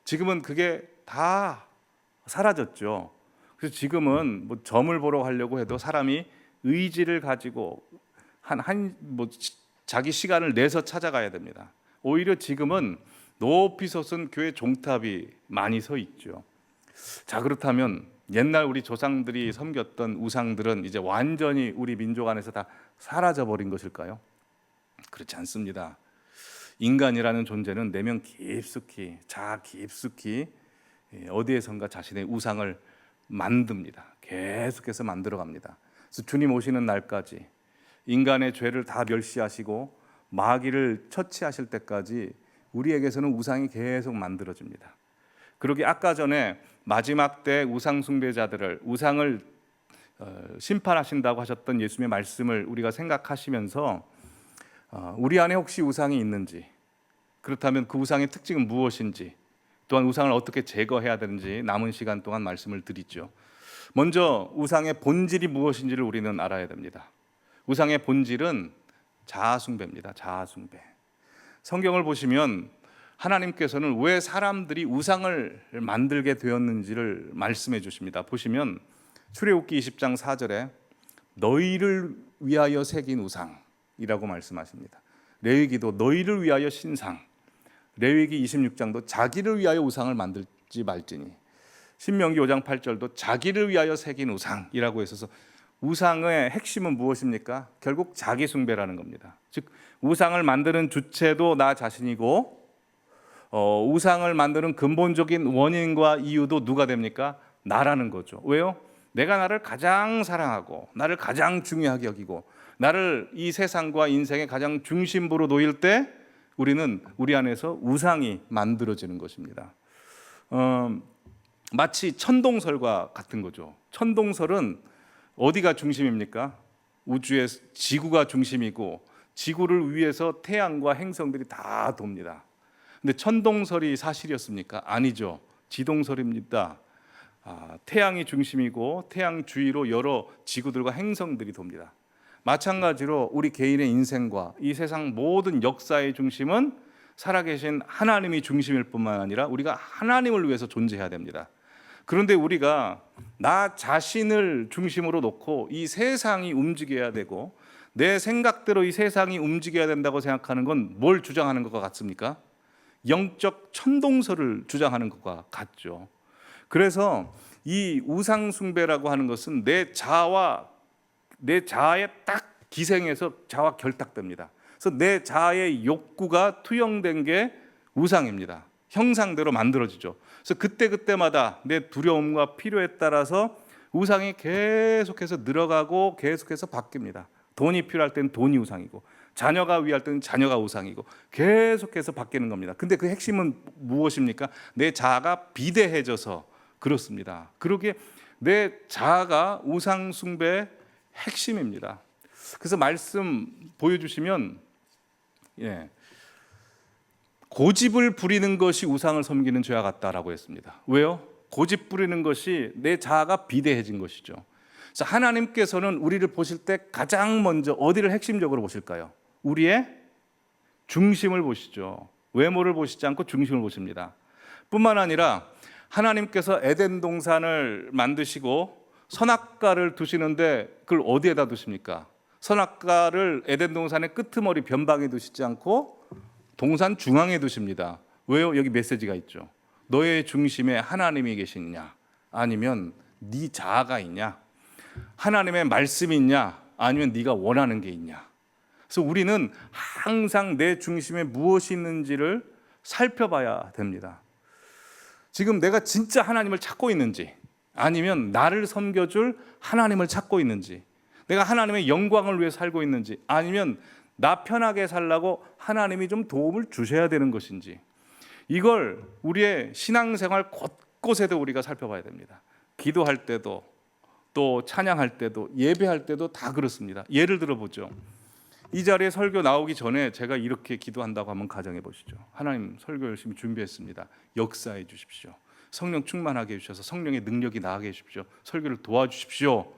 지금은 그게 다 사라졌죠. 그래서 지금은 뭐 점을 보러 가려고 해도 사람이 의지를 가지고 뭐 자기 시간을 내서 찾아가야 됩니다. 오히려 지금은 높이 솟은 교회 종탑이 많이 서 있죠. 자, 그렇다면 옛날 우리 조상들이 섬겼던 우상들은 이제 완전히 우리 민족 안에서 다 사라져 버린 것일까요? 그렇지 않습니다. 인간이라는 존재는 내면 깊숙이, 자아 깊숙이 어디에선가 자신의 우상을 만듭니다. 계속해서 만들어갑니다. 그래서 주님 오시는 날까지 인간의 죄를 다 멸시하시고 마귀를 처치하실 때까지 우리에게서는 우상이 계속 만들어집니다. 그러기 아까 전에 마지막 때 우상 숭배자들을 우상을 심판하신다고 하셨던 예수님의 말씀을 우리가 생각하시면서 우리 안에 혹시 우상이 있는지, 그렇다면 그 우상의 특징은 무엇인지, 또한 우상을 어떻게 제거해야 되는지 남은 시간 동안 말씀을 드리죠. 먼저 우상의 본질이 무엇인지를 우리는 알아야 됩니다. 우상의 본질은 자아숭배입니다. 자아숭배. 성경을 보시면 하나님께서는 왜 사람들이 우상을 만들게 되었는지를 말씀해 주십니다. 보시면 출애굽기 20장 4절에 너희를 위하여 새긴 우상이라고 말씀하십니다. 레위기도 너희를 위하여 신상, 레위기 26장도 자기를 위하여 우상을 만들지 말지니, 신명기 5장 8절도 자기를 위하여 새긴 우상이라고 했어서 우상의 핵심은 무엇입니까? 결국 자기 숭배라는 겁니다. 즉 우상을 만드는 주체도 나 자신이고 우상을 만드는 근본적인 원인과 이유도 누가 됩니까? 나라는 거죠. 왜요? 내가 나를 가장 사랑하고 나를 가장 중요하게 여기고 나를 이 세상과 인생의 가장 중심부로 놓일 때 우리는 우리 안에서 우상이 만들어지는 것입니다. 마치 천동설과 같은 거죠. 천동설은 어디가 중심입니까? 우주의 지구가 중심이고 지구를 위해서 태양과 행성들이 다 돕니다. 근데 천동설이 사실이었습니까? 아니죠. 지동설입니다. 태양이 중심이고 태양 주위로 여러 지구들과 행성들이 돕니다. 마찬가지로 우리 개인의 인생과 이 세상 모든 역사의 중심은 살아계신 하나님이 중심일 뿐만 아니라 우리가 하나님을 위해서 존재해야 됩니다. 그런데 우리가 나 자신을 중심으로 놓고 이 세상이 움직여야 되고 내 생각대로 이 세상이 움직여야 된다고 생각하는 건 뭘 주장하는 것과 같습니까? 영적 천동설을 주장하는 것과 같죠. 그래서 이 우상 숭배라고 하는 것은 내 자아에 딱 기생해서 자아와 결탁됩니다. 그래서 내 자아의 욕구가 투영된 게 우상입니다. 형상대로 만들어지죠. 그래서 그때마다 내 두려움과 필요에 따라서 우상이 계속해서 늘어가고 계속해서 바뀝니다. 돈이 필요할 때는 돈이 우상이고 자녀가 위할 때는 자녀가 우상이고 계속해서 바뀌는 겁니다. 근데 그 핵심은 무엇입니까? 내 자아가 비대해져서 그렇습니다. 그러기에 내 자아가 우상 숭배의 핵심입니다. 그래서 말씀 보여주시면 고집을 부리는 것이 우상을 섬기는 죄와 같다라고 했습니다. 왜요? 고집 부리는 것이 내 자아가 비대해진 것이죠. 그래서 하나님께서는 우리를 보실 때 가장 먼저 어디를 핵심적으로 보실까요? 우리의 중심을 보시죠. 외모를 보시지 않고 중심을 보십니다. 뿐만 아니라 하나님께서 에덴 동산을 만드시고 선악과를 두시는데 그걸 어디에다 두십니까? 선악과를 에덴 동산의 끄트머리 변방에 두시지 않고 동산 중앙에 두십니다. 왜요? 여기 메시지가 있죠. 너의 중심에 하나님이 계시냐? 아니면 네 자아가 있냐? 하나님의 말씀이 있냐? 아니면 네가 원하는 게 있냐? 그래서 우리는 항상 내 중심에 무엇이 있는지를 살펴봐야 됩니다. 지금 내가 진짜 하나님을 찾고 있는지, 아니면 나를 섬겨줄 하나님을 찾고 있는지, 내가 하나님의 영광을 위해 살고 있는지, 아니면 나 편하게 살라고 하나님이 좀 도움을 주셔야 되는 것인지, 이걸 우리의 신앙생활 곳곳에도 우리가 살펴봐야 됩니다. 기도할 때도, 또 찬양할 때도, 예배할 때도 다 그렇습니다. 예를 들어 보죠. 이 자리에 설교 나오기 전에 제가 이렇게 기도한다고 한번 가정해 보시죠. 하나님, 설교 열심히 준비했습니다. 역사해 주십시오. 성령 충만하게 해주셔서 성령의 능력이 나게 해주십시오. 설교를 도와주십시오.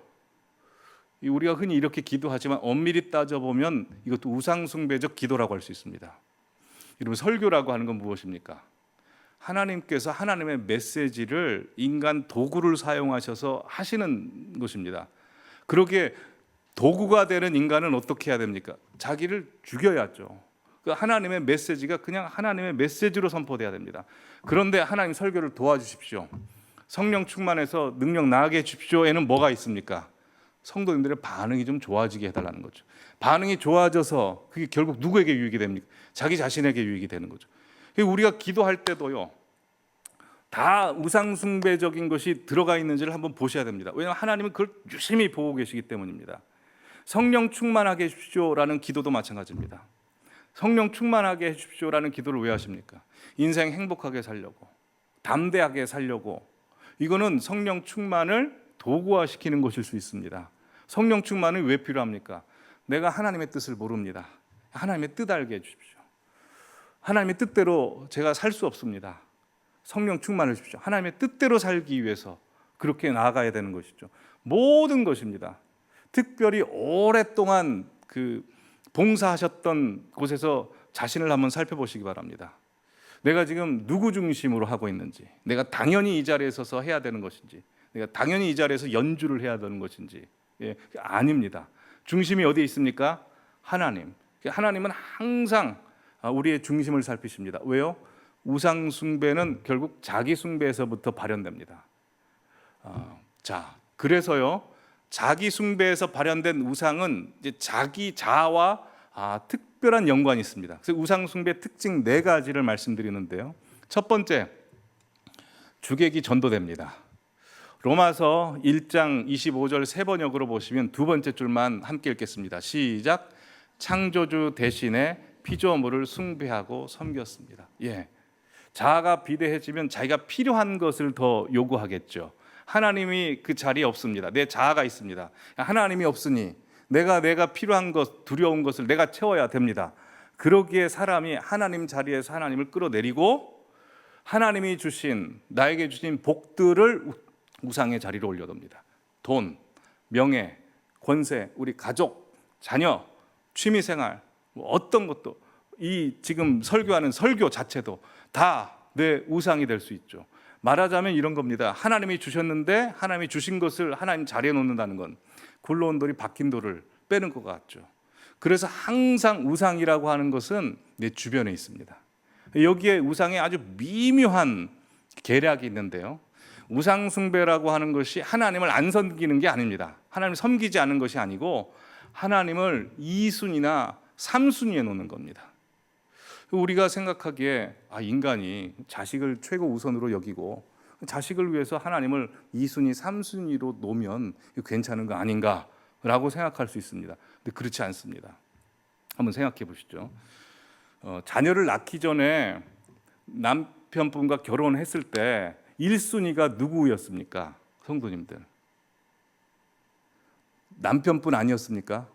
우리가 흔히 이렇게 기도하지만 엄밀히 따져보면 이것도 우상숭배적 기도라고 할 수 있습니다. 여러분, 설교라고 하는 건 무엇입니까? 하나님께서 하나님의 메시지를 인간 도구를 사용하셔서 하시는 것입니다. 그러기에 도구가 되는 인간은 어떻게 해야 됩니까? 자기를 죽여야죠. 그 하나님의 메시지가 그냥 하나님의 메시지로 선포돼야 됩니다. 그런데 하나님 설교를 도와주십시오, 성령 충만해서 능력 나게 해주십시오에는 뭐가 있습니까? 성도님들의 반응이 좀 좋아지게 해달라는 거죠. 반응이 좋아져서 그게 결국 누구에게 유익이 됩니까? 자기 자신에게 유익이 되는 거죠. 우리가 기도할 때도요, 다 우상숭배적인 것이 들어가 있는지를 한번 보셔야 됩니다. 왜냐하면 하나님은 그걸 유심히 보고 계시기 때문입니다. 성령 충만하게 해주십시오라는 기도도 마찬가지입니다. 성령 충만하게 해주십시오라는 기도를 왜 하십니까? 인생 행복하게 살려고, 담대하게 살려고. 이거는 성령 충만을 도구화시키는 것일 수 있습니다. 성령 충만은 왜 필요합니까? 내가 하나님의 뜻을 모릅니다. 하나님의 뜻 알게 해주십시오. 하나님의 뜻대로 제가 살 수 없습니다. 성령 충만해 주십시오. 하나님의 뜻대로 살기 위해서 그렇게 나아가야 되는 것이죠. 모든 것입니다. 특별히 오랫동안 봉사하셨던 곳에서 자신을 한번 살펴보시기 바랍니다. 내가 지금 누구 중심으로 하고 있는지, 내가 당연히 이 자리에 서서 해야 되는 것인지, 내가 당연히 이 자리에서 연주를 해야 되는 것인지, 아닙니다. 중심이 어디에 있습니까? 하나님. 하나님은 항상 우리의 중심을 살피십니다. 왜요? 우상 숭배는 결국 자기 숭배에서부터 발현됩니다. 그래서요, 자기 숭배에서 발현된 우상은 이제 자기 자아와 특별한 연관이 있습니다. 그래서 우상 숭배 특징 4가지를 말씀드리는데요. 첫 번째, 주객이 전도됩니다. 로마서 1장 25절 세 번역으로 보시면 두 번째 줄만 함께 읽겠습니다. 시작. 창조주 대신에 피조물을 숭배하고 섬겼습니다. 자아가 비대해지면 자기가 필요한 것을 더 요구하겠죠. 하나님이 그 자리에 없습니다. 내 자아가 있습니다. 하나님이 없으니 내가 필요한 것, 두려운 것을 내가 채워야 됩니다. 그러기에 사람이 하나님 자리에서 하나님을 끌어내리고 하나님이 주신, 나에게 주신 복들을 우상의 자리로 올려둡니다. 돈, 명예, 권세, 우리 가족, 자녀, 취미생활, 어떤 것도, 이 지금 설교하는 설교 자체도 다 내 우상이 될 수 있죠. 말하자면 이런 겁니다. 하나님이 주셨는데 하나님이 주신 것을 하나님 자리에 놓는다는 건 굴러온 돌이 박힌 돌을 빼는 것 같죠. 그래서 항상 우상이라고 하는 것은 내 주변에 있습니다. 여기에 우상에 아주 미묘한 계략이 있는데요, 우상 숭배라고 하는 것이 하나님을 안 섬기는 게 아닙니다. 하나님을 섬기지 않은 것이 아니고 하나님을 2순위나 3순위에 놓는 겁니다. 우리가 생각하기에 인간이 자식을 최고 우선으로 여기고 자식을 위해서 하나님을 2순위, 3순위로 놓으면 괜찮은 거 아닌가라고 생각할 수 있습니다. 근데 그렇지 않습니다. 한번 생각해 보시죠. 자녀를 낳기 전에 남편분과 결혼했을 때 1순위가 누구였습니까? 성도님들, 남편분 아니었습니까?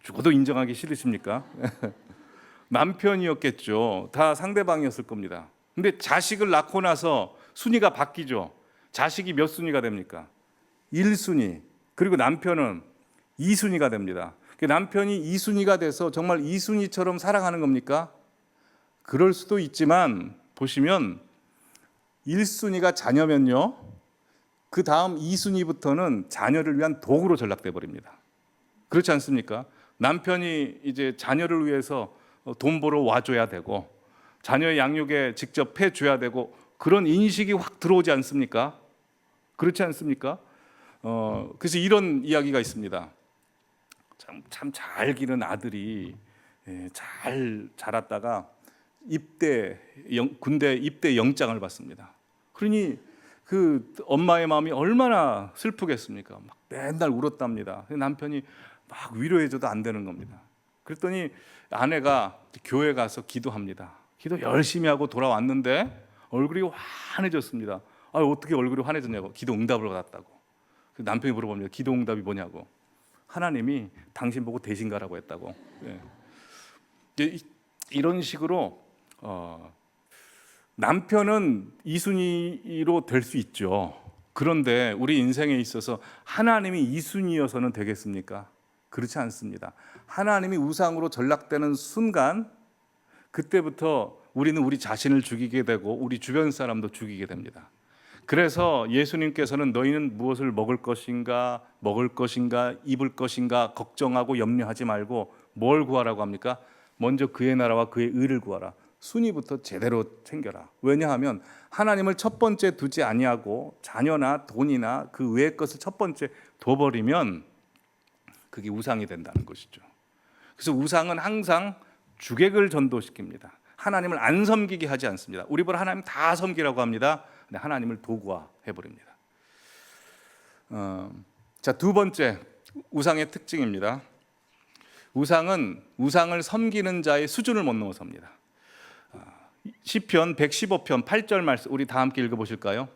저도 인정하기 싫으십니까? 남편이었겠죠. 다 상대방이었을 겁니다. 근데 자식을 낳고 나서 순위가 바뀌죠. 자식이 몇 순위가 됩니까? 1순위. 그리고 남편은 2순위가 됩니다. 남편이 2순위가 돼서 정말 2순위처럼 살아가는 겁니까? 그럴 수도 있지만 보시면 1순위가 자녀면요, 그 다음 2순위부터는 자녀를 위한 도구로 전락돼 버립니다. 그렇지 않습니까? 남편이 이제 자녀를 위해서 돈 벌어 와줘야 되고 자녀의 양육에 직접 해줘야 되고 그런 인식이 확 들어오지 않습니까? 그렇지 않습니까? 그래서 이런 이야기가 있습니다. 참 잘 기른 아들이 잘 자랐다가 군대 입대 영장을 받습니다. 그러니 그 엄마의 마음이 얼마나 슬프겠습니까? 막 맨날 울었답니다. 남편이 막 위로해줘도 안 되는 겁니다. 그랬더니 아내가 교회 가서 기도합니다. 기도 열심히 하고 돌아왔는데 얼굴이 환해졌습니다. 어떻게 얼굴이 환해졌냐고. 기도 응답을 받았다고. 남편이 물어봅니다. 기도 응답이 뭐냐고. 하나님이 당신 보고 대신 가라고 했다고. 이런 식으로 남편은 2순위로 될 수 있죠. 그런데 우리 인생에 있어서 하나님이 2순위여서는 되겠습니까? 그렇지 않습니다. 하나님이 우상으로 전락되는 순간 그때부터 우리는 우리 자신을 죽이게 되고 우리 주변 사람도 죽이게 됩니다. 그래서 예수님께서는 너희는 무엇을 먹을 것인가 입을 것인가 걱정하고 염려하지 말고 뭘 구하라고 합니까? 먼저 그의 나라와 그의 의를 구하라. 순위부터 제대로 챙겨라. 왜냐하면 하나님을 첫 번째 두지 아니하고 자녀나 돈이나 그 외의 것을 첫 번째 둬버리면 그게 우상이 된다는 것이죠. 그래서 우상은 항상 주객을 전도시킵니다. 하나님을 안 섬기게 하지 않습니다. 우리 보라 하나님 다 섬기라고 합니다. 근데 하나님을 도구화해버립니다. 자, 두 번째 우상의 특징입니다. 우상은 우상을 섬기는 자의 수준을 못 넘어섭니다. 시편 115편 8절 말씀 우리 다 함께 읽어보실까요?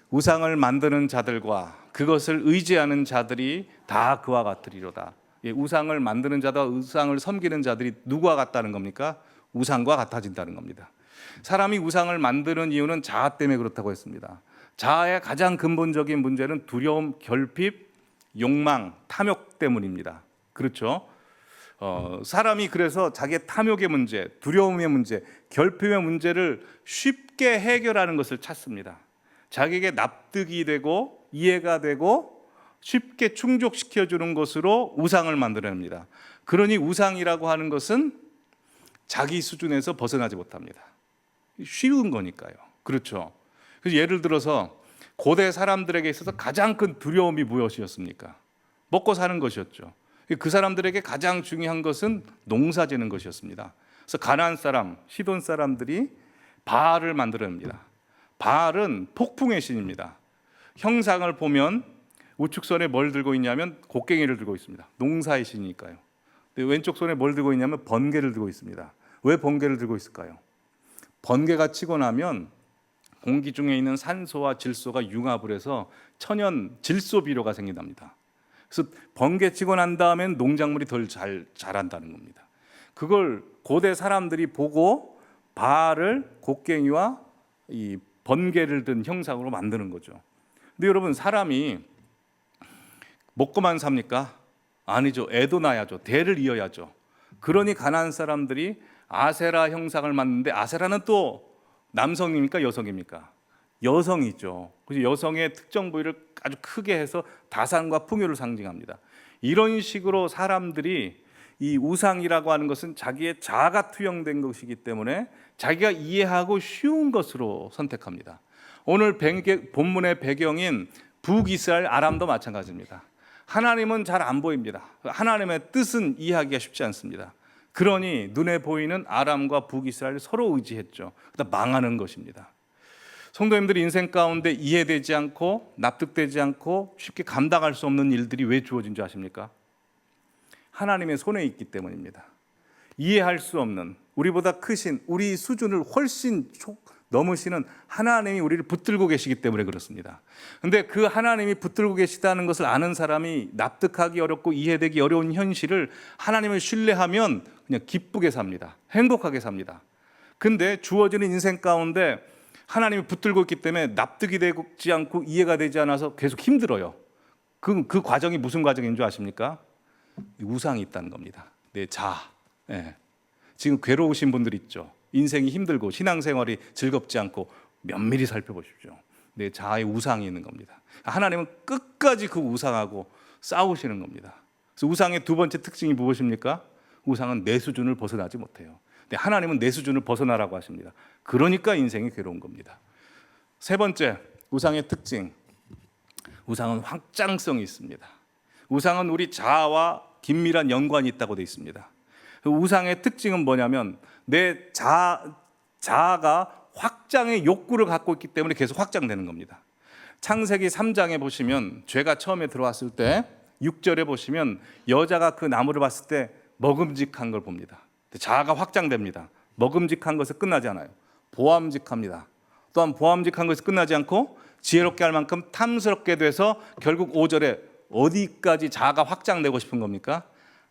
우상을 만드는 자들과 그것을 의지하는 자들이 다 그와 같으리로다. 우상을 만드는 자와 우상을 섬기는 자들이 누구와 같다는 겁니까? 우상과 같아진다는 겁니다. 사람이 우상을 만드는 이유는 자아 때문에 그렇다고 했습니다. 자아의 가장 근본적인 문제는 두려움, 결핍, 욕망, 탐욕 때문입니다. 그렇죠? 사람이 그래서 자기의 탐욕의 문제, 두려움의 문제, 결핍의 문제를 쉽게 해결하는 것을 찾습니다. 자기에게 납득이 되고 이해가 되고 쉽게 충족시켜주는 것으로 우상을 만들어냅니다. 그러니 우상이라고 하는 것은 자기 수준에서 벗어나지 못합니다. 쉬운 거니까요. 그렇죠? 그래서 예를 들어서 고대 사람들에게 있어서 가장 큰 두려움이 무엇이었습니까? 먹고 사는 것이었죠. 그 사람들에게 가장 중요한 것은 농사 지는 것이었습니다. 그래서 가나안 사람, 시돈 사람들이 바알을 만들어냅니다. 바알은 폭풍의 신입니다. 형상을 보면 우측 손에 뭘 들고 있냐면 곡괭이를 들고 있습니다. 농사의 신이니까요. 왼쪽 손에 뭘 들고 있냐면 번개를 들고 있습니다. 왜 번개를 들고 있을까요? 번개가 치고 나면 공기 중에 있는 산소와 질소가 융합을 해서 천연 질소 비료가 생긴답니다. 그래서 번개 치고 난 다음엔 농작물이 덜 자란다는 겁니다. 그걸 고대 사람들이 보고 바알을 곡괭이와 이 번개를 든 형상으로 만드는 거죠. 근데 여러분, 사람이 먹고만 삽니까? 아니죠. 애도 낳아야죠. 대를 이어야죠. 그러니 가나안 사람들이 아세라 형상을 만드는데 아세라는 또 남성입니까? 여성입니까? 여성이죠. 그래서 여성의 특정 부위를 아주 크게 해서 다산과 풍요를 상징합니다. 이런 식으로 사람들이 이 우상이라고 하는 것은 자기의 자아가 투영된 것이기 때문에 자기가 이해하고 쉬운 것으로 선택합니다. 오늘 본문의 배경인 북이스라엘 아람도 마찬가지입니다. 하나님은 잘 안 보입니다. 하나님의 뜻은 이해하기가 쉽지 않습니다. 그러니 눈에 보이는 아람과 북이스라엘 서로 의지했죠. 그러다 망하는 것입니다. 성도님들이 인생 가운데 이해되지 않고 납득되지 않고 쉽게 감당할 수 없는 일들이 왜 주어진 줄 아십니까? 하나님의 손에 있기 때문입니다. 이해할 수 없는, 우리보다 크신, 우리 수준을 훨씬 넘으시는 하나님이 우리를 붙들고 계시기 때문에 그렇습니다. 그런데 그 하나님이 붙들고 계시다는 것을 아는 사람이 납득하기 어렵고 이해되기 어려운 현실을 하나님을 신뢰하면 그냥 기쁘게 삽니다. 행복하게 삽니다. 근데 주어지는 인생 가운데 하나님이 붙들고 있기 때문에 납득이 되지 않고 이해가 되지 않아서 계속 힘들어요. 그 과정이 무슨 과정인 줄 아십니까? 우상이 있다는 겁니다. 내 자아. 지금 괴로우신 분들 있죠. 인생이 힘들고 신앙생활이 즐겁지 않고 면밀히 살펴보십시오. 내 자아의 우상이 있는 겁니다. 하나님은 끝까지 그 우상하고 싸우시는 겁니다. 그래서 우상의 두 번째 특징이 무엇입니까? 우상은 내 수준을 벗어나지 못해요. 근데 하나님은 내 수준을 벗어나라고 하십니다. 그러니까 인생이 괴로운 겁니다. 세 번째, 우상의 특징. 우상은 확장성이 있습니다. 우상은 우리 자아와 긴밀한 연관이 있다고 되어 있습니다. 우상의 특징은 뭐냐면 내 자아가 확장의 욕구를 갖고 있기 때문에 계속 확장되는 겁니다. 창세기 3장에 보시면 죄가 처음에 들어왔을 때 6절에 보시면 여자가 그 나무를 봤을 때 먹음직한 걸 봅니다. 자아가 확장됩니다. 먹음직한 것에 끝나지 않아요. 보암직합니다. 또한 보암직한 것이 끝나지 않고 지혜롭게 할 만큼 탐스럽게 돼서 결국 5절에 어디까지 자아가 확장되고 싶은 겁니까?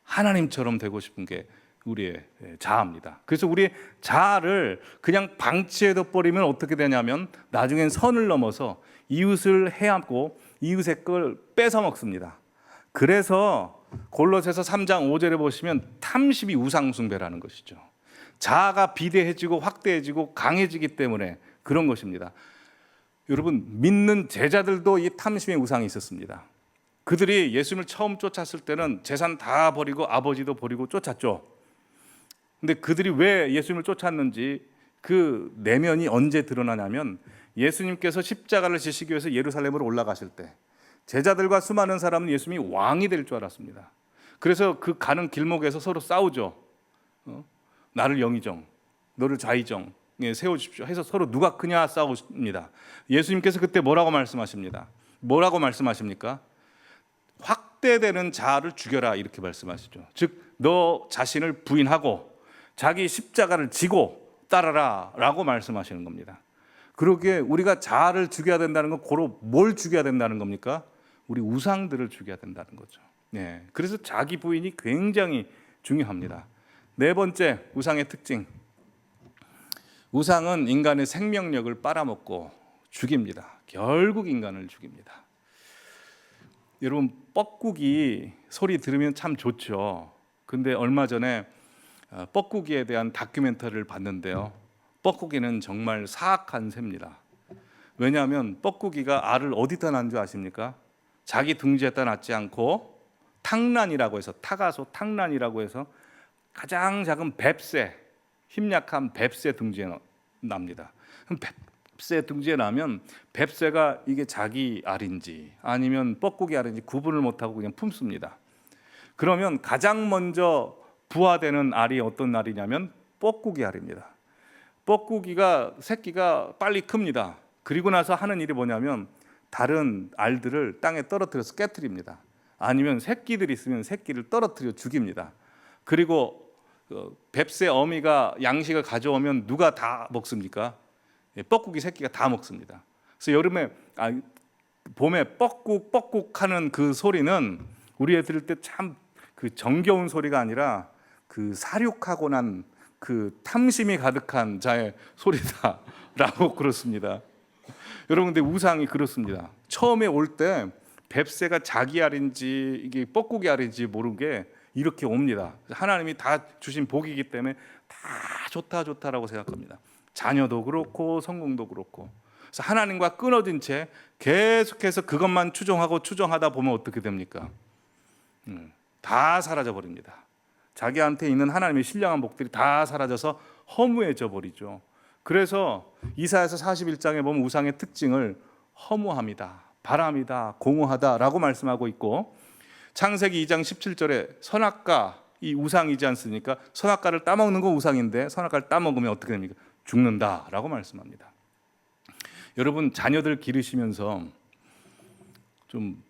하나님처럼 되고 싶은 게 우리의 자아입니다. 그래서 우리의 자아를 그냥 방치해둬 버리면 어떻게 되냐면 나중엔 선을 넘어서 이웃을 해하고 이웃의 걸 뺏어 먹습니다. 그래서 골로새서 3장 5절에 보시면 탐심이 우상 숭배라는 것이죠. 자아가 비대해지고 확대해지고 강해지기 때문에 그런 것입니다. 여러분, 믿는 제자들도 이 탐심의 우상이 있었습니다. 그들이 예수님을 처음 쫓았을 때는 재산 다 버리고 아버지도 버리고 쫓았죠. 근데 그들이 왜 예수님을 쫓았는지 그 내면이 언제 드러나냐면 예수님께서 십자가를 지시기 위해서 예루살렘으로 올라가실 때 제자들과 수많은 사람은 예수님이 왕이 될 줄 알았습니다. 그래서 그 가는 길목에서 서로 싸우죠. 나를 영의정, 너를 좌의정 세워주십시오 해서 서로 누가 크냐 싸웁니다. 예수님께서 그때 뭐라고 말씀하십니다. 뭐라고 말씀하십니까? 확대되는 자아를 죽여라 이렇게 말씀하시죠. 즉 너 자신을 부인하고 자기 십자가를 지고 따라라 라고 말씀하시는 겁니다. 그러기에 우리가 자아를 죽여야 된다는 건 고로 뭘 죽여야 된다는 겁니까? 우리 우상들을 죽여야 된다는 거죠. 네, 그래서 자기 부인이 굉장히 중요합니다. 네 번째 우상의 특징. 우상은 인간의 생명력을 빨아먹고 죽입니다. 결국 인간을 죽입니다. 여러분, 뻐꾸기 소리 들으면 참 좋죠. 근데 얼마 전에 뻐꾸기에 대한 다큐멘터리를 봤는데요. 뻐꾸기는 정말 사악한 새입니다. 왜냐하면 뻐꾸기가 알을 어디다 낳은 줄 아십니까? 자기 둥지에다 낳지 않고 탕란이라고 해서 타가소 탕란이라고 해서 가장 작은 뱁새, 힘약한 뱁새 둥지에 납니다. 그럼 뱁새 둥지에 나면 뱁새가 이게 자기 알인지 아니면 뻐꾸기 알인지 구분을 못하고 그냥 품습니다. 그러면 가장 먼저 부화되는 알이 어떤 알이냐면 뻐꾸기 알입니다. 뻐꾸기가 새끼가 빨리 큽니다. 그리고 나서 하는 일이 뭐냐면 다른 알들을 땅에 떨어뜨려서 깨트립니다. 아니면 새끼들이 있으면 새끼를 떨어뜨려 죽입니다. 그리고 뱁새 어미가 양식을 가져오면 누가 다 먹습니까? 뻐꾸기 새끼가 다 먹습니다. 그래서 봄에 뻐꾹 하는 그 소리는 우리가 들을 때 참 그 정겨운 소리가 아니라 그 사륙하고 난 그 탐심이 가득한 자의 소리다라고 그렇습니다. 여러분, 근데 우상이 그렇습니다. 처음에 올 때 뱁새가 자기 알인지 이게 뻐꾸기 알인지 모르게 이렇게 옵니다. 하나님이 다 주신 복이기 때문에 다 좋다라고 생각합니다. 자녀도 그렇고 성공도 그렇고. 그래서 하나님과 끊어진 채 계속해서 그것만 추종하다 보면 어떻게 됩니까? 다 사라져 버립니다. 자기한테 있는 하나님의 신령한 복들이 다 사라져서 허무해져 버리죠. 그래서 이사야서 41장에 보면 우상의 특징을 허무함이다, 바람이다, 공허하다라고 말씀하고 있고, 창세기 2장 17절에 선악과 이 우상이지 않습니까? 선악과를 따먹는 건 우상인데 선악과를 따먹으면 어떻게 됩니까? 죽는다라고 말씀합니다. 여러분, 자녀들 기르시면서 좀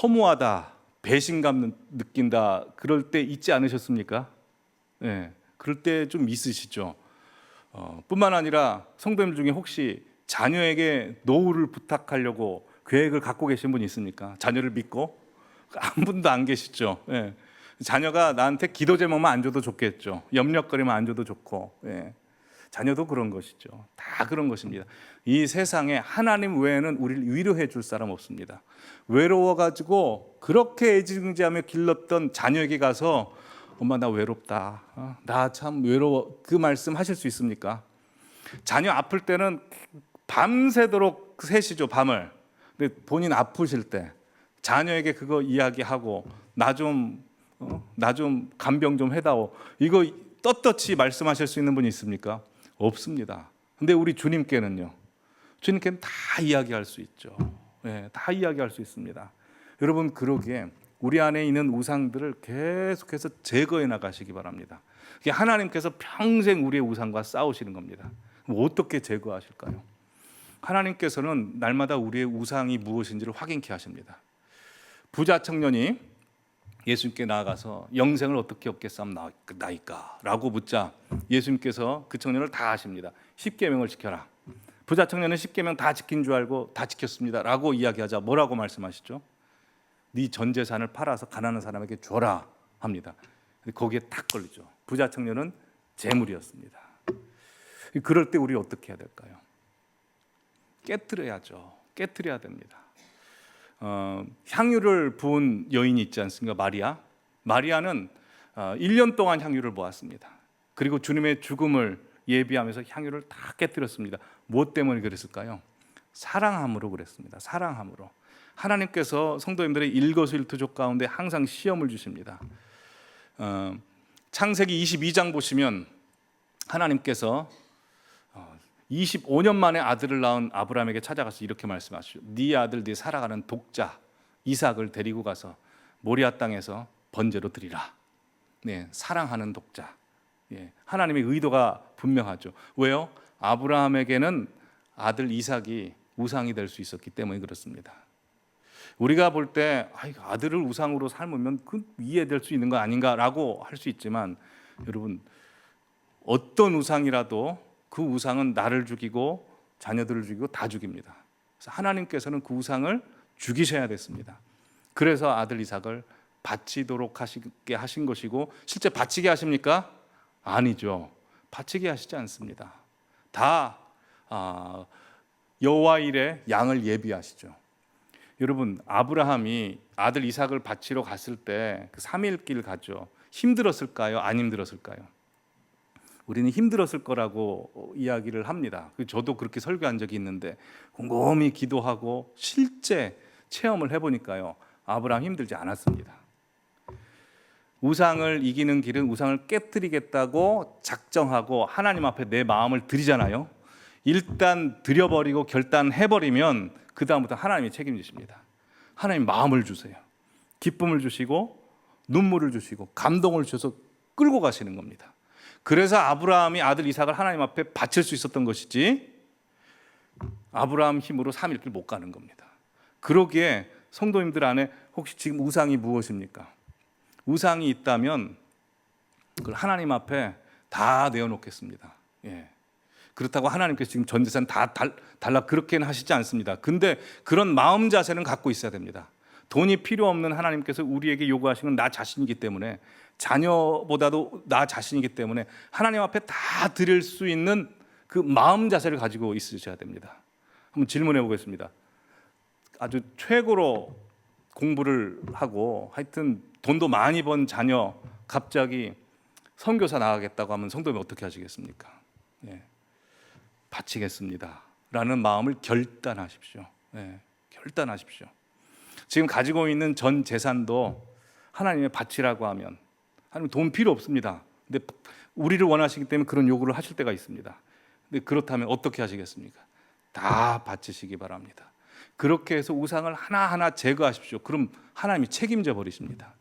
허무하다, 배신감 느낀다 그럴 때 있지 않으셨습니까? 네, 그럴 때 좀 있으시죠. 뿐만 아니라 성도님 중에 혹시 자녀에게 노후를 부탁하려고 계획을 갖고 계신 분 있습니까? 자녀를 믿고 한 분도 안 계시죠. 네. 자녀가 나한테 기도 제목만 안 줘도 좋겠죠. 염려거리만 안 줘도 좋고. 네. 자녀도 그런 것이죠. 다 그런 것입니다. 이 세상에 하나님 외에는 우리를 위로해 줄 사람 없습니다. 외로워가지고 그렇게 애지중지하며 길렀던 자녀에게 가서 엄마 나 외롭다, 나 참 외로워, 그 말씀 하실 수 있습니까? 자녀 아플 때는 밤새도록 새시죠, 밤을. 근데 본인 아프실 때 자녀에게 그거 이야기하고 나 좀 간병 좀 해다오, 이거 떳떳이 말씀하실 수 있는 분이 있습니까? 없습니다. 근데 우리 주님께는요, 주님께는 다 이야기할 수 있죠. 네, 다 이야기할 수 있습니다. 여러분, 그러기에 우리 안에 있는 우상들을 계속해서 제거해 나가시기 바랍니다. 하나님께서 평생 우리의 우상과 싸우시는 겁니다. 어떻게 제거하실까요? 하나님께서는 날마다 우리의 우상이 무엇인지를 확인케 하십니다. 부자 청년이 예수님께 나아가서 영생을 어떻게 얻겠사옵나이까 라고 묻자 예수님께서 그 청년을 다 아십니다. 10계명을 지켜라. 부자 청년은 10계명 다 지킨 줄 알고 다 지켰습니다 라고 이야기하자 뭐라고 말씀하시죠? 네 전 재산을 팔아서 가난한 사람에게 줘라 합니다. 거기에 딱 걸리죠. 부자 청년은 재물이었습니다. 그럴 때 우리 어떻게 해야 될까요? 깨트려야죠. 깨트려야 됩니다. 향유를 부은 여인이 있지 않습니까? 마리아는 1년 동안 향유를 모았습니다. 그리고 주님의 죽음을 예비하면서 향유를 다 깨뜨렸습니다. 무엇 때문에 그랬을까요? 사랑함으로 그랬습니다. 사랑함으로. 하나님께서 성도님들의 일거수일투족 가운데 항상 시험을 주십니다. 창세기 22장 보시면 하나님께서 25년 만에 아들을 낳은 아브라함에게 찾아가서 이렇게 말씀하시죠. 네 아들 네 살아가는 독자 이삭을 데리고 가서 모리아 땅에서 번제로 드리라. 네, 사랑하는 독자. 예, 하나님의 의도가 분명하죠. 왜요? 아브라함에게는 아들 이삭이 우상이 될 수 있었기 때문에 그렇습니다. 우리가 볼 때 아들을 우상으로 삶으면 그 이해될 수 있는 거 아닌가라고 할 수 있지만 여러분 어떤 우상이라도 그 우상은 나를 죽이고 자녀들을 죽이고 다 죽입니다. 그래서 하나님께서는 그 우상을 죽이셔야 됐습니다. 그래서 아들 이삭을 바치도록 하시게 하신 것이고 실제 바치게 하십니까? 아니죠. 바치게 하시지 않습니다. 다 여호와 일에 양을 예비하시죠. 여러분 아브라함이 아들 이삭을 바치러 갔을 때 그 3일 길 가죠. 힘들었을까요? 안 힘들었을까요? 우리는 힘들었을 거라고 이야기를 합니다. 저도 그렇게 설교한 적이 있는데 곰곰이 기도하고 실제 체험을 해보니까요 아브라함 힘들지 않았습니다. 우상을 이기는 길은 우상을 깨뜨리겠다고 작정하고 하나님 앞에 내 마음을 드리잖아요. 일단 드려버리고 결단해버리면 그 다음부터 하나님이 책임지십니다. 하나님 마음을 주세요. 기쁨을 주시고 눈물을 주시고 감동을 주셔서 끌고 가시는 겁니다. 그래서 아브라함이 아들 이삭을 하나님 앞에 바칠 수 있었던 것이지 아브라함 힘으로 3일 길 못 가는 겁니다. 그러기에 성도님들 안에 혹시 지금 우상이 무엇입니까? 우상이 있다면 그걸 하나님 앞에 다 내어놓겠습니다. 예. 그렇다고 하나님께서 지금 전 재산 다 달라 그렇게는 하시지 않습니다. 근데 그런 마음 자세는 갖고 있어야 됩니다. 돈이 필요 없는 하나님께서 우리에게 요구하시는 나 자신이기 때문에 자녀보다도 나 자신이기 때문에 하나님 앞에 다 드릴 수 있는 그 마음 자세를 가지고 있으셔야 됩니다. 한번 질문해 보겠습니다. 아주 최고로 공부를 하고 하여튼 돈도 많이 번 자녀 갑자기 선교사 나가겠다고 하면 성도님 어떻게 하시겠습니까? 예. 바치겠습니다 라는 마음을 결단하십시오. 예. 결단하십시오. 지금 가지고 있는 전 재산도 하나님의 바치라고 하면 하나님 돈 필요 없습니다. 근데 우리를 원하시기 때문에 그런 요구를 하실 때가 있습니다. 근데 그렇다면 어떻게 하시겠습니까? 다 바치시기 바랍니다. 그렇게 해서 우상을 하나하나 제거하십시오. 그럼 하나님이 책임져 버리십니다.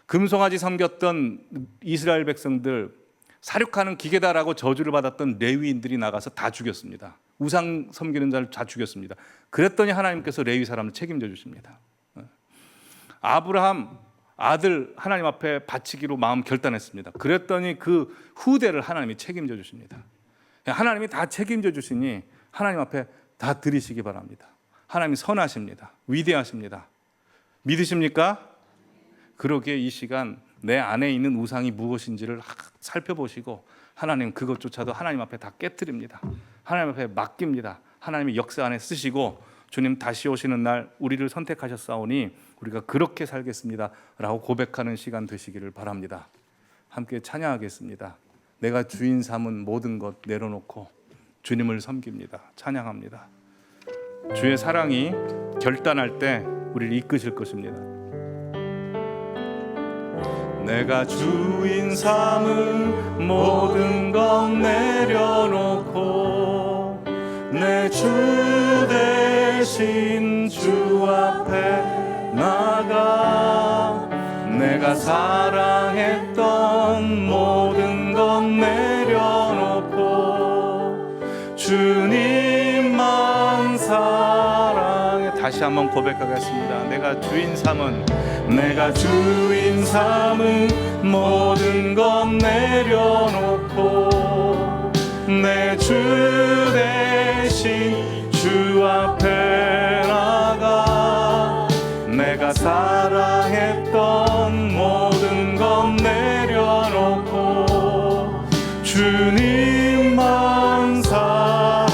금송아지 섬겼던 이스라엘 백성들 사륙하는 기계다라고 저주를 받았던 레위인들이 나가서 다 죽였습니다. 우상 섬기는 자를 다 죽였습니다. 그랬더니 하나님께서 레위 사람을 책임져 주십니다. 아브라함 아들 하나님 앞에 바치기로 마음 결단했습니다. 그랬더니 그 후대를 하나님이 책임져 주십니다. 하나님이 다 책임져 주시니 하나님 앞에 다 드리시기 바랍니다. 하나님이 선하십니다. 위대하십니다. 믿으십니까? 그러기에 이 시간 내 안에 있는 우상이 무엇인지를 살펴보시고 하나님 그것조차도 하나님 앞에 다 깨트립니다. 하나님 앞에 맡깁니다. 하나님의 역사 안에 쓰시고 주님 다시 오시는 날 우리를 선택하셨사오니 우리가 그렇게 살겠습니다 라고 고백하는 시간 되시기를 바랍니다. 함께 찬양하겠습니다. 내가 주인 삼은 모든 것 내려놓고 주님을 섬깁니다. 찬양합니다. 주의 사랑이 결단할 때 우리를 이끄실 것입니다. 내가 주인 삼은 모든 것 내려놓고 내 주 대신 주 앞에 나가 내가 사랑했던 모든 것 내려놓고 주님만 사랑해. 다시 한번 고백하겠습니다. 내가 주인 삼은 내가 주인 삼은 모든 것 내려놓고 내 주 대신 주 앞에 나가 내가 사랑했던 모든 것 내려놓고 주님만 사랑하리.